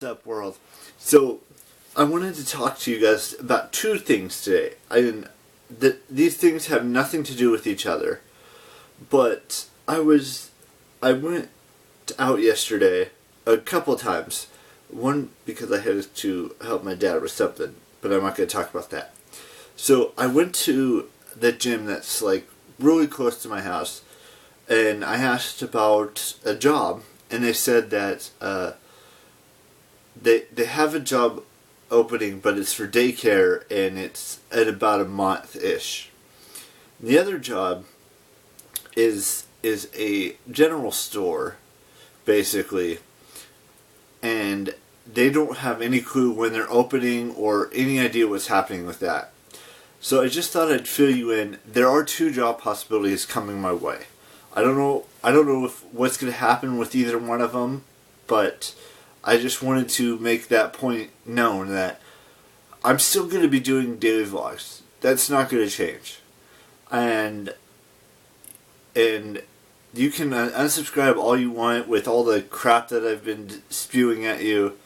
What's up, world? So, I wanted to talk to you guys about two things today. These things have nothing to do with each other, but I went out yesterday a couple times. One because I had to help my dad with something, but I'm not going to talk about that. So I went to the gym that's like really close to my house, and I asked about a job, and they said that they have a job opening, but it's for daycare, and it's at about a month-ish. The other job is a general store, basically, and they don't have any clue when they're opening or any idea what's happening with that. So I just thought I'd fill you in. There are two job possibilities coming my way. I don't know what's going to happen with either one of them, but I just wanted to make that point known that I'm still going to be doing daily vlogs. That's not going to change. And you can unsubscribe all you want with all the crap that I've been spewing at you.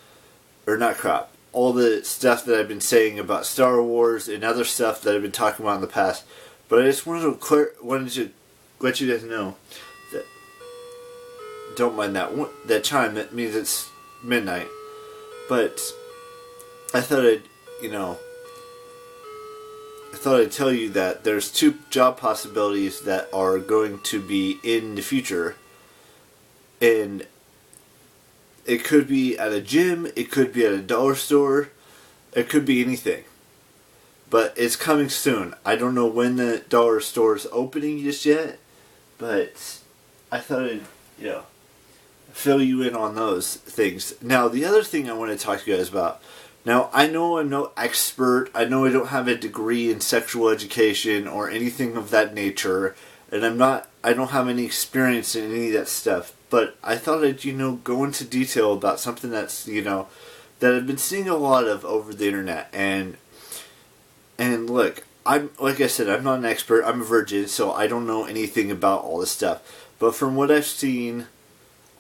Or not crap. All the stuff that I've been saying about Star Wars and other stuff that I've been talking about in the past. But I just wanted to let you guys know that, don't mind that chime. That means it's midnight. But I thought I'd tell you that there's two job possibilities that are going to be in the future, and it could be at a gym, it could be at a dollar store, it could be anything. But it's coming soon. I don't know when the dollar store is opening just yet, but I thought I'd, fill you in on those things. Now, the other thing I want to talk to you guys about. Now, I know I'm no expert. I know I don't have a degree in sexual education or anything of that nature, and I don't have any experience in any of that stuff. But I thought I'd, go into detail about something that's, that I've been seeing a lot of over the internet. And look, like I said, I'm not an expert. I'm a virgin, so I don't know anything about all this stuff. But from what I've seen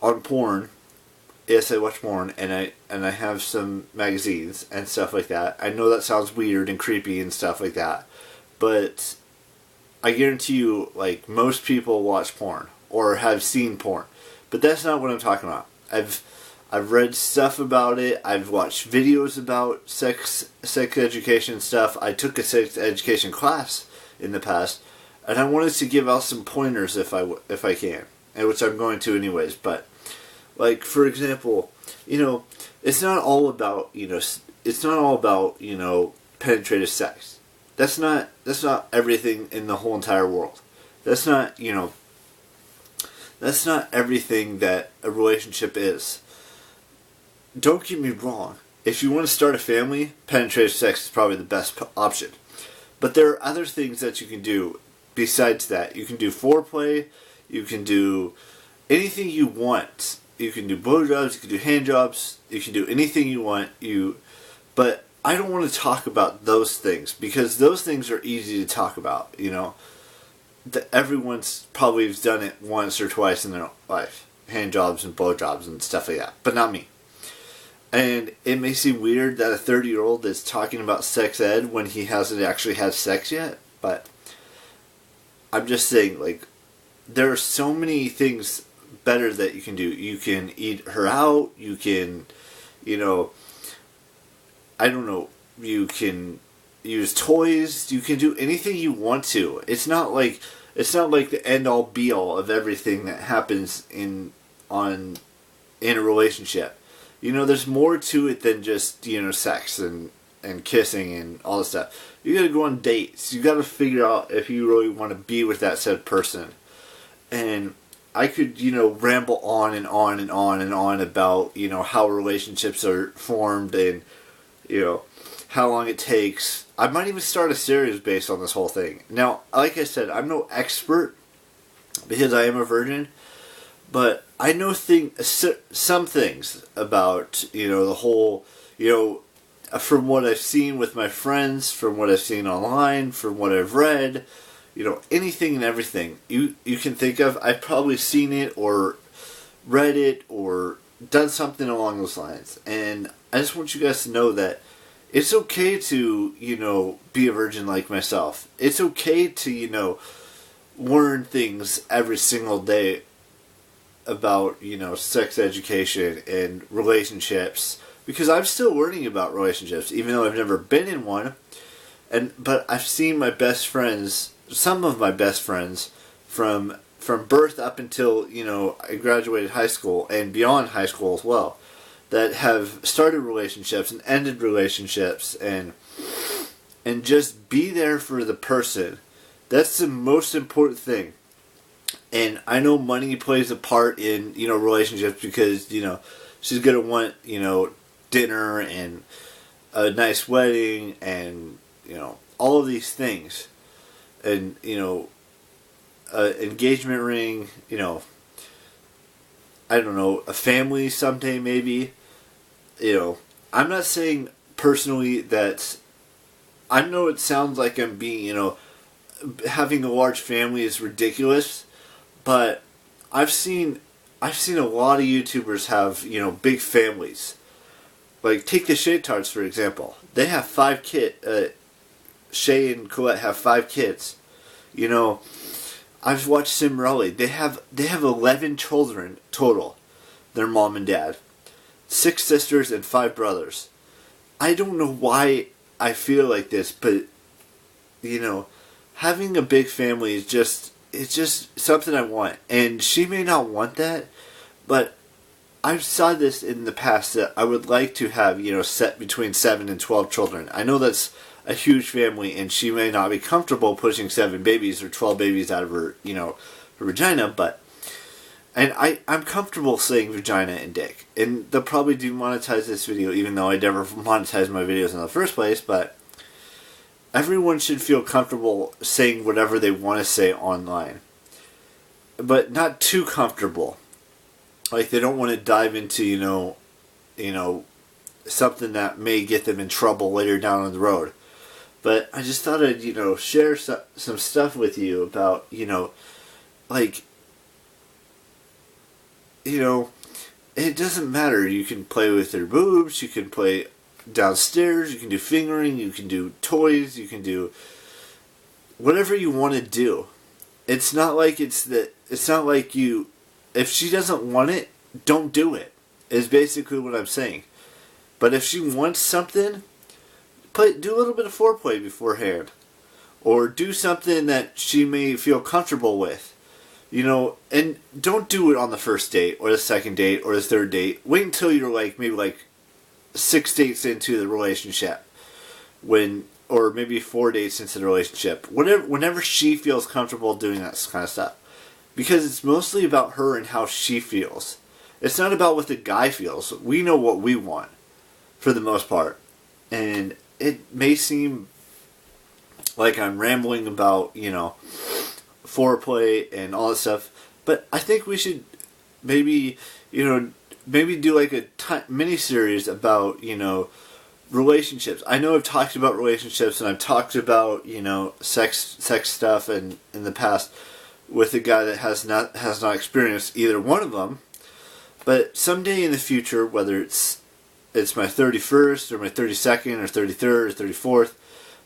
on porn, yes, I watch porn, and I have some magazines and stuff like that. I know that sounds weird and creepy and stuff like that, but I guarantee you, like, most people watch porn or have seen porn. But that's not what I'm talking about. I've read stuff about it. I've watched videos about sex education stuff. I took a sex education class in the past, and I wanted to give out some pointers if I can, and which I'm going to anyways. But like, for example, it's not all about penetrative sex. That's not everything in the whole entire world. That's not everything that a relationship is. Don't get me wrong. If you want to start a family, penetrative sex is probably the best option. But there are other things that you can do besides that. You can do foreplay. You can do anything you want. You can do blowjobs. You can do hand jobs. You can do anything you want. But I don't want to talk about those things because those things are easy to talk about. Everyone's probably done it once or twice in their life. Hand jobs and blowjobs and stuff like that. But not me. And it may seem weird that a 30-year-old is talking about sex ed when he hasn't actually had sex yet. But I'm just saying, like, there are so many things better that you can do. You can eat her out. You can, I don't know. You can use toys. You can do anything you want to. It's not like the end all be all of everything that happens in a relationship. There's more to it than just sex and kissing and all this stuff. You got to go on dates. You got to figure out if you really want to be with that said person. And I could ramble on and on and on and on about how relationships are formed and how long it takes. I might even start a series based on this whole thing. Now, like I said, I'm no expert because I am a virgin, but I know some things about, the whole, from what I've seen with my friends, from what I've seen online, from what I've read, anything and everything you can think of. I've probably seen it or read it or done something along those lines. And I just want you guys to know that it's okay to, be a virgin like myself. It's okay to, learn things every single day about, sex education and relationships. Because I'm still learning about relationships, even though I've never been in one. But I've seen my best friends, some of my best friends, from birth up until, I graduated high school and beyond high school as well, that have started relationships and ended relationships, and just be there for the person. That's the most important thing. And I know money plays a part in, relationships, because, she's going to want, dinner and a nice wedding and, all of these things. And, engagement ring, I don't know, a family someday maybe. I'm not saying personally that, I know it sounds like I'm being, having a large family is ridiculous, but I've seen a lot of YouTubers have, big families. Like, take the Shaytards, for example. They have 5 kids. Shay and Colette have 5 kids. I've watched Cimarelli. They have 11 children total. Their mom and dad. 6 sisters and 5 brothers. I don't know why I feel like this, but, having a big family is it's just something I want. And she may not want that, but I've saw this in the past that I would like to have, set between 7 and 12 children. I know that's a huge family, and she may not be comfortable pushing 7 babies or 12 babies out of her, her vagina, but, and I'm comfortable saying vagina and dick. And they'll probably demonetize this video, even though I never monetized my videos in the first place, but everyone should feel comfortable saying whatever they want to say online. But not too comfortable. Like, they don't want to dive into, something that may get them in trouble later down the road. But I just thought I'd, share some stuff with you about, like, it doesn't matter. You can play with your boobs, you can play downstairs, you can do fingering, you can do toys, you can do whatever you want to do. It's not like if she doesn't want it, don't do it, is basically what I'm saying. But if she wants something, do a little bit of foreplay beforehand. Or do something that she may feel comfortable with. And don't do it on the first date, or the second date, or the third date. Wait until you're maybe 6 dates into the relationship. Or maybe 4 dates into the relationship. Whenever she feels comfortable doing that kind of stuff. Because it's mostly about her and how she feels. It's not about what the guy feels. We know what we want, for the most part. And it may seem like I'm rambling about, foreplay and all that stuff. But I think we should maybe do a mini-series about, relationships. I know I've talked about relationships, and I've talked about, sex stuff in the past with a guy that has not experienced either one of them. But someday in the future, whether it's my 31st or my 32nd or 33rd or 34th,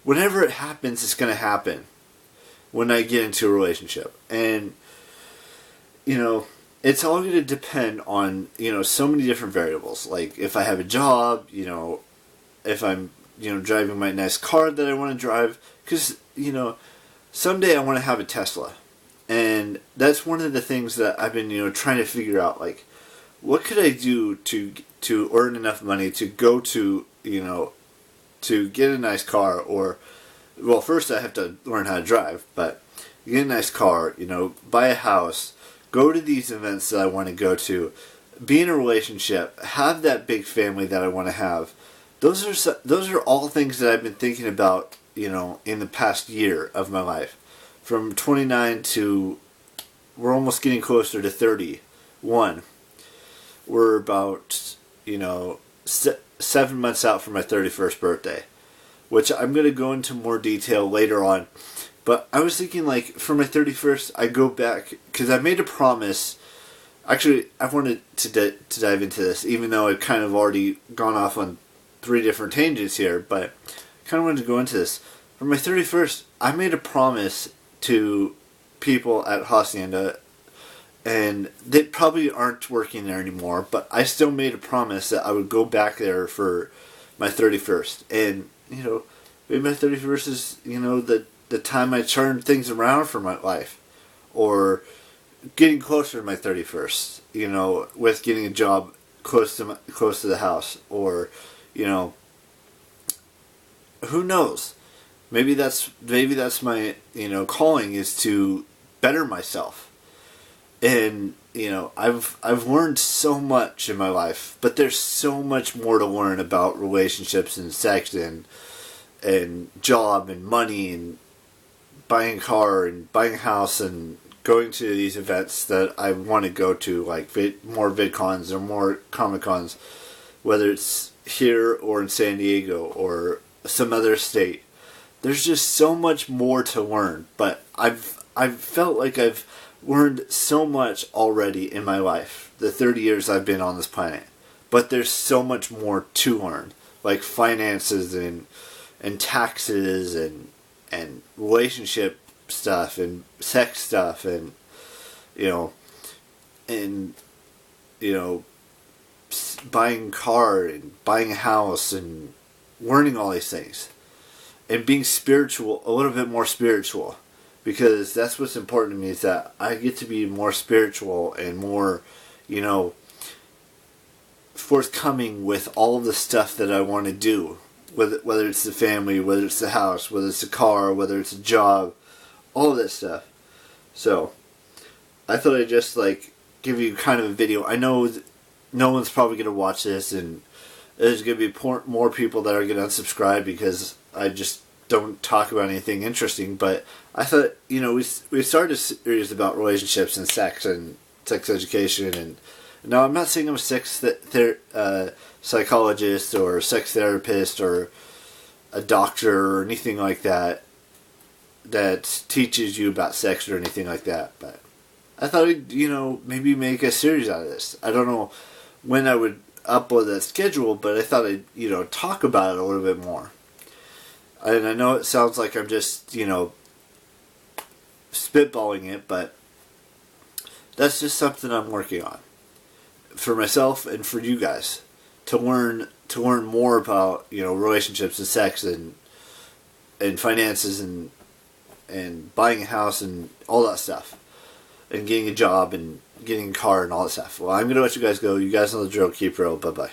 whenever it happens, it's going to happen when I get into a relationship. And, it's all going to depend on, so many different variables. Like, if I have a job, if I'm, driving my nice car that I want to drive. Because, someday I want to have a Tesla. And that's one of the things that I've been, trying to figure out. Like, what could I do to earn enough money to go to, to get a nice car? Or, well, first I have to learn how to drive, but get a nice car, buy a house, go to these events that I want to go to, be in a relationship, have that big family that I want to have. Those are all things that I've been thinking about, in the past year of my life. From 29 to, we're almost getting closer to 31. We're about, 7 months out from my 31st birthday, which I'm going to go into more detail later on. But I was thinking, for my 31st, I go back, because I made a promise. Actually, I wanted to dive into this, even though I've kind of already gone off on 3 different tangents here, but I kind of wanted to go into this. For my 31st, I made a promise to people at Hacienda, and they probably aren't working there anymore, but I still made a promise that I would go back there for my 31st. And, maybe my 31st is, the time I turn things around for my life. Or getting closer to my 31st, with getting a job close to the house. Or, who knows? Maybe that's my, calling, is to better myself. And, I've learned so much in my life, but there's so much more to learn about relationships and sex and job and money and buying a car and buying a house and going to these events that I want to go to, like more VidCons or more Comic Cons, whether it's here or in San Diego or some other state. There's just so much more to learn, but I've felt like I've learned so much already in my life, the 30 years I've been on this planet. But there's so much more to learn, like finances and taxes and relationship stuff and sex stuff and buying a car and buying a house and learning all these things and being spiritual, a little bit more spiritual. Because that's what's important to me, is that I get to be more spiritual and more, forthcoming with all of the stuff that I want to do. Whether it's the family, whether it's the house, whether it's a car, whether it's a job, all of that stuff. So, I thought I'd just give you kind of a video. I know no one's probably going to watch this, and there's going to be more people that are going to unsubscribe because I just don't talk about anything interesting. But I thought, we started a series about relationships and sex education, and now I'm not saying I'm a sex psychologist or sex therapist or a doctor or anything like that teaches you about sex or anything like that. But I thought I'd, maybe make a series out of this. I don't know when I would upload that schedule, but I thought I'd, talk about it a little bit more. And I know it sounds like I'm just, spitballing it, but that's just something I'm working on for myself and for you guys to learn more about, relationships and sex and finances and buying a house and all that stuff and getting a job and getting a car and all that stuff. Well, I'm going to let you guys go. You guys know the drill. Keep real. Bye-bye.